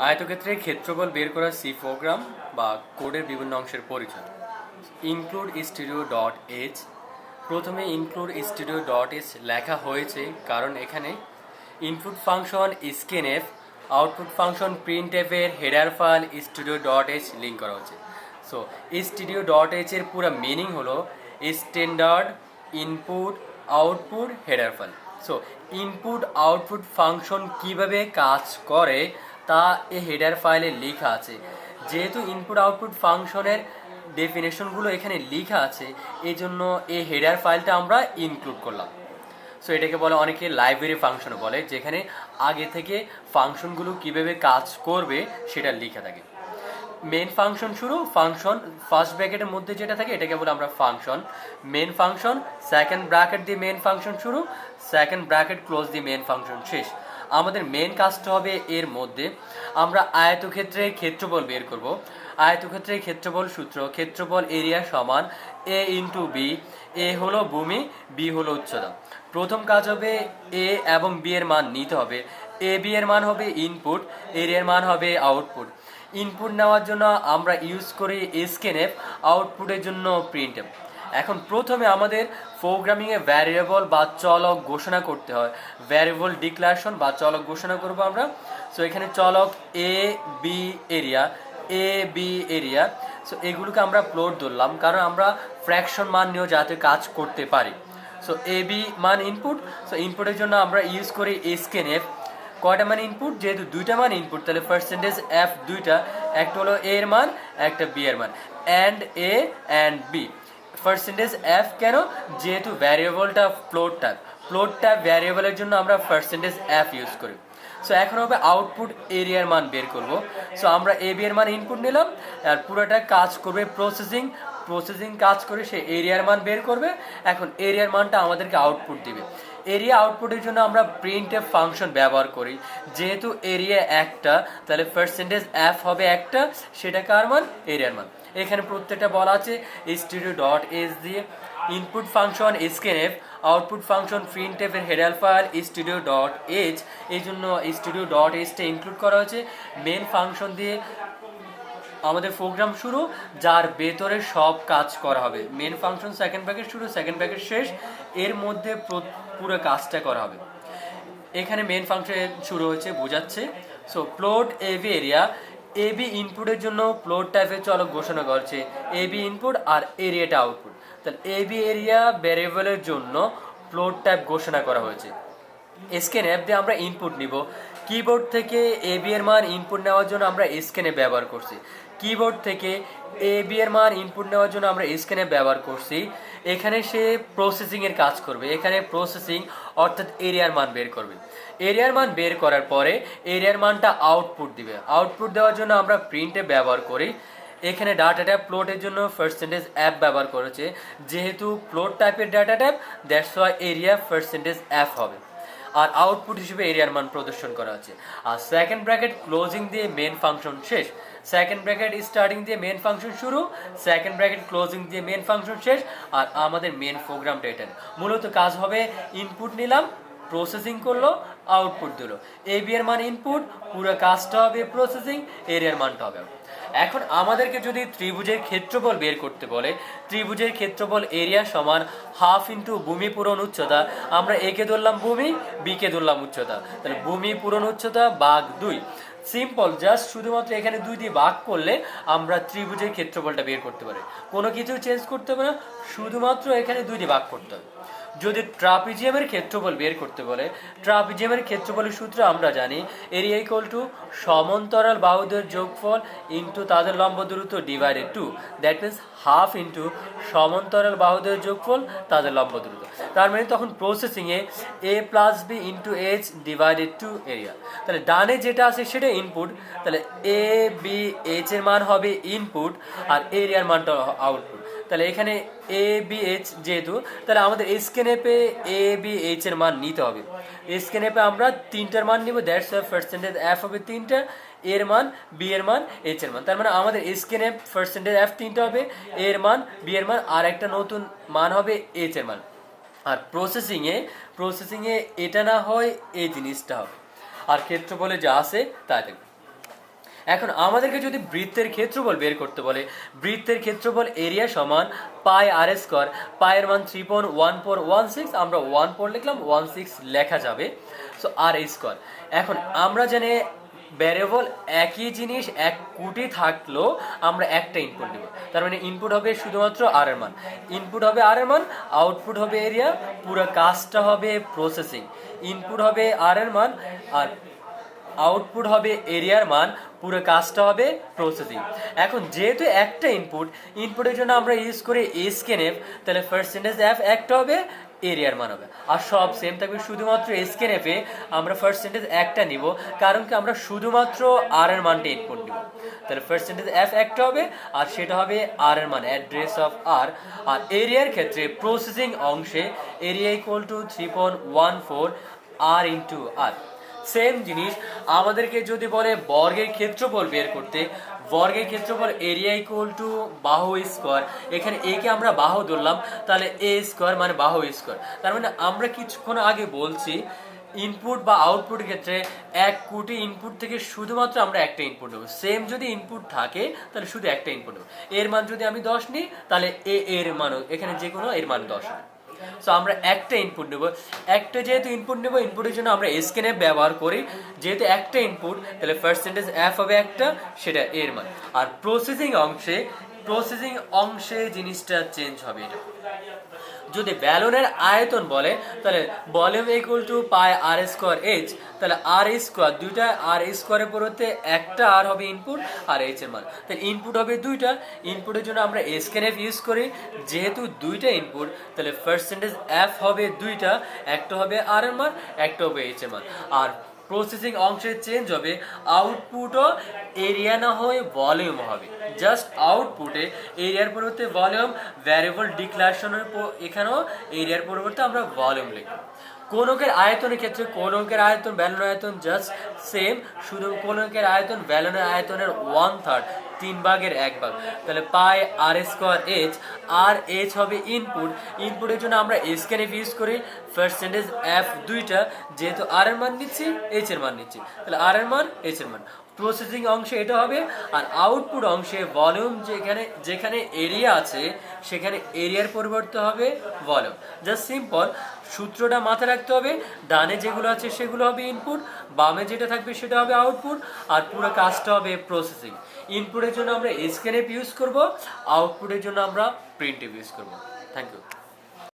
আয়তক্ষেত্রে ক্ষেত্রফল বের করার সি প্রোগ্রাম বা কোডের বিভিন্ন অংশের পরিচয়। Include studio dot H. প্রথমে ইনক্লুড স্টুডিও ডট এইচ লেখা হয়েছে কারণ এখানে input function scanf, output function printf এর header file studio dot H link করা হয়েছে। সো স্টুডিও ডট এইচ এর পুরো মিনিং হলো standard input output header file. So input output function কিভাবে কাজ করে তা এই হেডার ফাইলে লেখা আছে। যেহেতু ইনপুট আউটপুট ফাংশনের ডেফিনেশনগুলো এখানে লেখা আছে, এই জন্য এই হেডার ফাইলটা আমরা ইনক্লুড করলাম। সো এটাকে বলে অনেকে লাইব্রেরি ফাংশন বলে, যেখানে আগে থেকে ফাংশনগুলো কিভাবে কাজ করবে সেটা লেখা থাকে। মেন ফাংশন শুরু, ফাংশন ফার্স্ট ব্র্যাকেটের মধ্যে যেটা থাকে এটাকে বলে আমরা function. Main function second bracket দিয়ে মেন ফাংশন শুরু, সেকেন্ড ব্র্যাকেট ক্লোজ দিয়ে মেন ফাংশন শেষ। আমাদের মেন কাজটা হবে এর মধ্যে আমরা আয়তক্ষেত্রে ক্ষেত্রফল বের করব। আয়তক্ষেত্রের ক্ষেত্রফল সূত্র, ক্ষেত্রফল এরিয়া সমান এ ইন্টু বি। এ হলো ভূমি, বি হলো উচ্চতা। প্রথম কাজ হবে এ এবং বি এর মান নিতে হবে। এ বি এর মান হবে ইনপুট, এরিয়ার মান হবে আউটপুট। ইনপুট নেওয়ার জন্য আমরা ইউজ করি স্ক্যানএফ, আউটপুটের জন্য প্রিন্টএফ। এখন প্রথমে আমাদের প্রোগ্রামিংয়ে ভ্যারিয়েবল বা চলক ঘোষণা করতে হয়। ভ্যারিয়েবল ডিক্লারেশন বা চলক ঘোষণা করব আমরা। সো এখানে চলক A B area, A B area. So এগুলোকে আমরা ফ্লোট ধরলাম কারণ আমরা ফ্র্যাকশন মান নিয়েও যাতে কাজ করতে পারি। সো এ বি মান ইনপুট। সো ইনপুটের জন্য আমরা ইউজ করি স্ক্যানএফ। কয়টা মান ইনপুট? যেহেতু দুইটা মান ইনপুট তাহলে পার্সেন্টেজ এফ দুইটা, একটা হলো এ এর মান, একটা বি এর মান। And A and B. Percentage F কেন? যেহেতু ভ্যারিয়েবলটা ফ্লোট টাইপ, ফ্লোট টাইপ ভ্যারিয়েবলের জন্য আমরা পার্সেন্টেজ এফ ইউজ করি। সো এখন হবে আউটপুট এরিয়ার মান বের করব। সো আমরা এ বি এর মান ইনপুট নিলাম, আর পুরোটা কাজ করবে প্রসেসিং। প্রসেসিং কাজ করে সে এরিয়ার মান বের করবে। এখন এরিয়ার মানটা আমাদেরকে আউটপুট দিবে। এরিয়া আউটপুটের জন্য আমরা প্রিন্টএফ ফাংশন ব্যবহার করি। যেহেতু এরিয়া একটা তাহলে পার্সেন্টেজ এফ হবে একটা, সেটা কার মান? এরিয়ার মান। এখানে প্রত্যেকটা বলা আছে স্টুডিও ডট এস দিয়ে। Input function scanf, output function printf এর header file studio dot H, এই জন্য স্টুডিও ডট এইচটা ইনক্লুড করা হয়েছে। মেন ফাংশন দিয়ে আমাদের প্রোগ্রাম শুরু, যার ভেতরে সব কাজ করা হবে। মেন ফাংশন সেকেন্ড ব্র্যাকেট শুরু, সেকেন্ড ব্র্যাকেট শেষ, এর মধ্যে পুরো কাজটা করা হবে। এখানে মেন ফাংশন শুরু হয়েছে বোঝাচ্ছে। So plot A B area, A B ইনপুটের জন্য প্লট টাইপের চলক ঘোষণা করছে এ বি ইনপুট আর এরিয়াটা আউটপুট। তাহলে এ বি এরিয়া ভ্যারিয়েবলের জন্য প্লট টাইপ ঘোষণা করা হয়েছে। স্ক্যানএফ দিয়ে আমরা ইনপুট নিব। কিবোর্ড থেকে এ বি এর মান ইনপুট নেওয়ার জন্য আমরা স্ক্যানএফ ব্যবহার করছি। কিবোর্ড থেকে এ বি এর মান ইনপুট নেওয়ার জন্য আমরা স্ক্যানএফ ব্যবহার করছি। এখানে সে প্রসেসিংয়ের কাজ করবে। এখানে প্রসেসিং অর্থাৎ এরিয়ার মান বের করবে। এরিয়ার মান বের করার পরে এরিয়ার মানটা আউটপুট দিবে। আউটপুট দেওয়ার জন্য আমরা প্রিন্টে ব্যবহার করি। এখানে ডাটা টাইপ প্লটের জন্য পার্সেন্টেজ এফ ব্যবহার করেছে। যেহেতু প্লট টাইপের data type, that's why area percentage F হবে। আর আউটপুট হিসেবে এরিয়ার মান প্রদর্শন করা আছে। আর সেকেন্ড ব্র্যাকেট ক্লোজিং দিয়ে মেন ফাংশন শেষ, সেকেন্ড ব্র্যাকেট স্টার্টিং দিয়ে মেন ফাংশন শুরু, সেকেন্ড ব্র্যাকেট ক্লোজিং দিয়ে মেন ফাংশন শেষ। আর আমাদের মেন প্রোগ্রামটা এটা। মূলত কাজ হবে ইনপুট নিলাম, প্রসেসিং করলো, আউটপুট দিল। এ বি এর মান ইনপুট, পুরো কাজটা হবে প্রসেসিং, এরিয়ার মানটা হবে। এখন আমাদেরকে যদি ত্রিভুজের ক্ষেত্রফল বের করতে বলে, ত্রিভুজের ক্ষেত্রফল এরিয়া সমান হাফ ইন্টু ভূমি পূরণ উচ্চতা। আমরা একে ধরলাম ভূমি, বিকে ধরলাম উচ্চতা, তাহলে ভূমি পূরণ উচ্চতা ভাগ 2। সিম্পল, জাস্ট শুধুমাত্র এখানে 2 দিয়ে ভাগ করলে আমরা ত্রিভুজের ক্ষেত্রফলটা বের করতে পারি। কোনো কিছু চেঞ্জ করতে হবে না, শুধুমাত্র এখানে 2 দিয়ে ভাগ করতে হবে। যদি ট্রাপিজিয়ামের ক্ষেত্রফল বের করতে বলে, ট্রাপিজিয়ামের ক্ষেত্রফলের সূত্র আমরা জানি এরিয়া ইকুয়াল টু সমান্তরাল বাহুদের যোগফল ইন্টু তাদের লম্ব দূরত্ব divided 2। That means half into সমান্তরাল বাহুদের যোগফল তাদের লম্ব দূরত্ব। তার মানে তখন প্রসেসিংয়ে a plus b into h divided 2 area. তাহলে ডানে যেটা আছে সেটা ইনপুট, তাহলে এ বি এইচ এর মান হবে ইনপুট আর এরিয়ার মানটা আউটপুট। তাহলে এখানে এ বি এইচ যেহেতু, তাহলে আমাদের স্ক্যানএফে এ বি এইচ এর মান নিতে হবে। স্ক্যানএফে আমরা 3টার মান নিব, দ্যাটস ওয়াই পার্সেন্টেজ এফ হবে 3টা, এর মান, বি এর মান, এইচ এর মান। তার মানে আমাদের স্ক্যানএফ পার্সেন্টেজ এফ 3টা হবে, এর মান, বি এর মান, আর একটা নতুন মান হবে এইচ এর মান। আর প্রসেসিংয়ে এটা না হয় এই জিনিসটা হবে। আর ক্ষেত্রফলে যা আছে তাই দেখবে। এখন আমাদেরকে যদি বৃত্তের ক্ষেত্রফল বের করতে বলে, বৃত্তের ক্ষেত্রফল এরিয়া সমান পাই আর স্কোয়ার, পায়ের মান 3.1416, আমরা 1 লিখলাম, 16 লেখা যাবে, সো আর স্কোয়ার। এখন আমরা জানি ভ্যারিয়েবল একই জিনিস এক কোটি থাকলেও আমরা একটা ইনপুট দেব, তার মানে ইনপুট হবে শুধুমাত্র আর এর মান, ইনপুট হবে আর এর মান, আউটপুট হবে এরিয়া, পুরো কাজটা হবে প্রসেসিং। ইনপুট হবে আর এর মান আর আউটপুট হবে এরিয়ার মান, পুরো কাজটা হবে প্রসেসিং। এখন যেহেতু একটা ইনপুটের জন্য আমরা ইউজ করি স্ক্যানএফ, তাহলে পার্সেন্টেজ এফ একটা হবে, এরিয়ার মান হবে, আর সব সেম থাকবে, শুধুমাত্র স্ক্যানএফে আমরা পার্সেন্টেজ একটা নিব, কারণ কি আমরা শুধুমাত্র আর এর মানটা ইনপুট নিব। তাহলে পার্সেন্টেজ এফ একটা হবে আর সেটা হবে আর এর মান, অ্যাড্রেস অফ আর। আর এরিয়ার ক্ষেত্রে প্রসেসিং অংশে area equal to 3.14 R into R. Same জিনিস আমাদেরকে যদি বলে বর্গের ক্ষেত্রফল বের করতে, বর্গের ক্ষেত্রফল এরিয়া ইকুয়াল টু বাহু স্কোয়ার, এখানে এ কে আমরা বাহু ধরলাম, তাহলে এ স্কোয়ার মানে বাহু স্কোয়ার। তার মানে আমরা কিছুক্ষণ আগে বলছি ইনপুট বা আউটপুটের ক্ষেত্রে এক কোটি ইনপুট থেকে শুধুমাত্র আমরা একটা ইনপুট নেব। সেম যদি ইনপুট থাকে তাহলে শুধু একটা ইনপুট নেব। এর মান যদি আমি 10 নিই তাহলে এর মানও এখানে যে কোনো এর মান 10 হবে। সো আমরা একটা ইনপুট নেব, একটা যেহেতু ইনপুট নেব, ইনপুটের জন্য আমরা স্ক্যানএফ ব্যবহার করি, যেহেতু একটা ইনপুট তাহলে পার্সেন্টেজ এফ হবে একটা, সেটা এর মান। আর প্রসেসিং অংশে জিনিসটা চেঞ্জ হবে। এটা যদি ব্যালনের আয়তন বলে তাহলে volume equal to pi R square H, তাহলে আর স্কোয়ার দুইটা আর স্কোয়ারের পরিবর্তে একটা আর হবে ইনপুট আর এইচ এর মান, তাহলে ইনপুট হবে দুইটা। ইনপুটের জন্য আমরা স্ক্যানএফ ইউজ করি, যেহেতু দুইটা ইনপুট তাহলে পার্সেন্টেজ এফ হবে দুইটা, একটা হবে আর এর মান, একটা হবে এইচ এর মান। আর প্রসেসিং অংশে চেঞ্জ হবে, আউটপুটও এরিয়া না হয়ে ভলিউম হবে। জাস্ট আউটপুটে এরিয়ার পরিবর্তে ভলিউম, ভ্যারিয়েবল ডিক্লারেশনের এখানেও এরিয়ার পরিবর্তে আমরা ভলিউম লিখব। কোনকের আয়তনের ক্ষেত্রে কোনকের আয়তন ব্যালনের আয়তন জাস্ট সেম, শুধু কোনকের আয়তন ব্যালনের আয়তনের 1/3, 3/1 তাহলে পাই আর স্কোয়ার এইচ, আর এইচ হবে ইনপুটের জন্য আমরা স্ক্যানএফ ইউজ করি, পার্সেন্টেজ এফ দুইটা, যেহেতু আর এর মান নিচ্ছি এইচ এর মান নিচ্ছি, তাহলে আর এর মান এইচ এর মান। প্রসেসিং অংশে এটা হবে। আর আউটপুট অংশে ভলিউম যেখানে এরিয়া আছে সেখানে এরিয়ার পরিবর্তে হবে ভলিউম। জাস্ট সিম্পল, সূত্রটা মাথায় রাখতে হবে, ডানে যেগুলো আছে সেগুলো হবে ইনপুট, বামে যেটা থাকবে সেটা হবে আউটপুট, আর পুরো কাজটা হবে প্রসেসিং। ইনপুটের জন্য আমরা স্ক্যানএফ ইউজ করব, আউটপুটের জন্য আমরা প্রিন্টএফ ইউজ করব। Thank you.